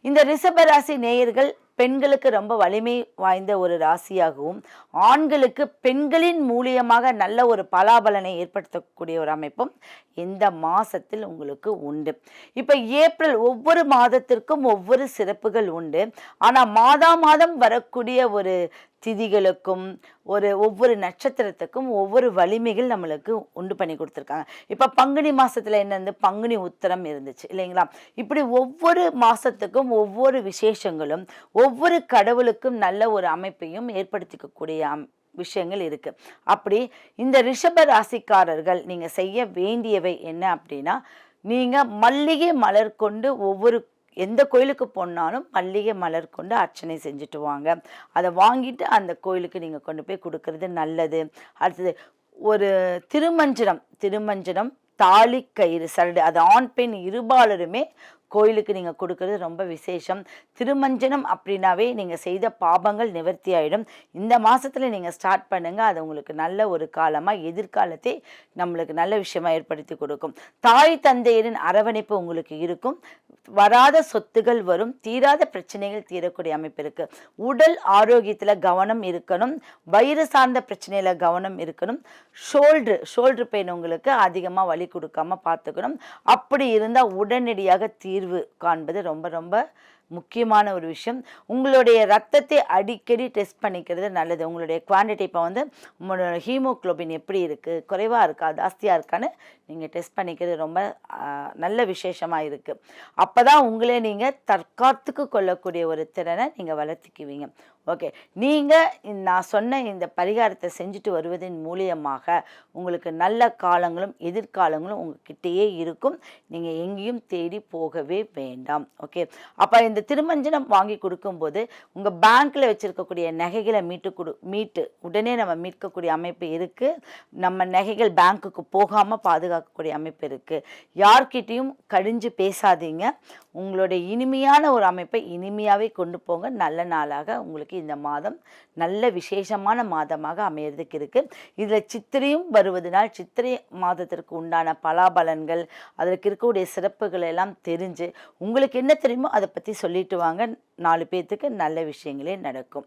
இந்த ரிஷப ராசி நேயர்கள் பெண்களுக்கு ரொம்ப வலிமை வாய்ந்த ஒரு ராசியாகவும், ஆண்களுக்கு பெண்களின் மூலியமாக நல்ல ஒரு பலாபலனை ஏற்படுத்தக்கூடிய ஒரு அமைப்பும் இந்த மாசத்தில் உங்களுக்கு உண்டு. இப்ப ஏப்ரல் ஒவ்வொரு மாதத்திற்கும் ஒவ்வொரு சிறப்புகள் உண்டு. ஆனா மாதம் வரக்கூடிய ஒரு திதிகளுக்கும் ஒவ்வொரு நட்சத்திரத்துக்கும் ஒவ்வொரு வலிமைகள் நம்மளுக்கு உண்டு பண்ணி கொடுத்துருக்காங்க. இப்போ பங்குனி மாசத்துல என்ன பங்குனி உத்திரம் இருந்துச்சு இல்லைங்களா? இப்படி ஒவ்வொரு மாசத்துக்கும் ஒவ்வொரு விசேஷங்களும் ஒவ்வொரு கடவுளுக்கும் நல்ல ஒரு அமைப்பையும் ஏற்படுத்திக்கக்கூடிய விஷயங்கள் இருக்கு. அப்படி இந்த ரிஷப ராசிக்காரர்கள் நீங்க செய்ய வேண்டியவை என்ன அப்படின்னா, நீங்க மல்லிகை மலர் கொண்டு எந்த கோயிலுக்கு போனாலும் மல்லிகை மலர் கொண்டு அர்ச்சனை செஞ்சுட்டு வாங்க. அதை வாங்கிட்டு அந்த கோயிலுக்கு நீங்கள் கொண்டு போய் கொடுக்கறது நல்லது. அடுத்தது ஒரு திருமஞ்சனம் தாலி கயிறு சரடு, அது ஆண் பெண் இருபாலருமே கோயிலுக்கு நீங்கள் கொடுக்கறது ரொம்ப விசேஷம். திருமஞ்சனம் அப்படின்னாவே நீங்கள் செய்த பாபங்கள் நிவர்த்தி ஆகிடும். இந்த மாதத்தில் நீங்கள் ஸ்டார்ட் பண்ணுங்கள். அது உங்களுக்கு நல்ல ஒரு காலமாக எதிர்காலத்தை நம்மளுக்கு நல்ல விஷயமா ஏற்படுத்தி கொடுக்கும். தாய் தந்தையரின் அரவணைப்பு உங்களுக்கு இருக்கும். வராத சொத்துகள் வரும். தீராத பிரச்சனைகள் தீரக்கூடிய அமைப்பு இருக்குது. உடல் ஆரோக்கியத்தில் கவனம் இருக்கணும். வயிறு சார்ந்த பிரச்சனையில் கவனம் இருக்கணும். ஷோல்டர் பெயின் உங்களுக்கு அதிகமாக வலி கொடுக்காம பார்த்துக்கணும். அப்படி இருந்தால் உடனடியாக தீர்வு காண்பது ரொம்ப ரொம்ப முக்கியமான ஒரு விஷயம். உங்களுடைய ரத்தத்தை அடிக்கடி டெஸ்ட் பண்ணிக்கிறது நல்லது. உங்களுடைய குவான்டிட்டி இப்போ உங்களோட ஹீமோக்ளோபின் எப்படி இருக்குது, குறைவாக இருக்கா, ஜாஸ்தியாக இருக்கான்னு நீங்கள் டெஸ்ட் பண்ணிக்கிறது ரொம்ப நல்ல விசேஷமாக இருக்குது. அப்போ தான் உங்களே நீங்கள் தற்காத்துக்கு கொள்ளக்கூடிய ஒரு திறனை நீங்கள் வளர்த்திக்குவீங்க. ஓகே, நீங்கள் நான் சொன்ன இந்த பரிகாரத்தை செஞ்சுட்டு வருவதன் மூலியமாக உங்களுக்கு நல்ல காலங்களும் எதிர்காலங்களும் உங்ககிட்டயே இருக்கும். நீங்கள் எங்கேயும் தேடி போகவே வேண்டாம். ஓகே, அப்போ இந்த திருமஞ்சனம் வாங்கி கொடுக்கும்போது உங்கள் பேங்க்கில் வச்சுருக்கக்கூடிய நகைகளை மீட்டு உடனே நம்ம மீட்கக்கூடிய அமைப்பு இருக்குது. நம்ம நகைகள் பேங்க்குக்கு போகாமல் பாதுகாக்கக்கூடிய அமைப்பு இருக்குது. யார்கிட்டையும் கடிஞ்சு பேசாதீங்க. உங்களுடைய இனிமையான ஒரு அமைப்பை இனிமையாகவே கொண்டு போங்க. நல்ல நாளாக உங்களுக்கு இந்த மாதம் நல்ல விசேஷமான மாதமாக அமையறதுக்கு இருக்குது. இதில் சித்திரையும் வருவதனால் சித்திரை மாதத்திற்கு உண்டான பலாபலன்கள், அதற்கு இருக்கக்கூடிய சிறப்புகள் எல்லாம் தெரிஞ்சு உங்களுக்கு என்ன தெரியுமோ அதை பற்றி சொல்லிட்டு வாங்க. 4 பேர்த்துக்கு நல்ல விஷயங்களே நடக்கும்.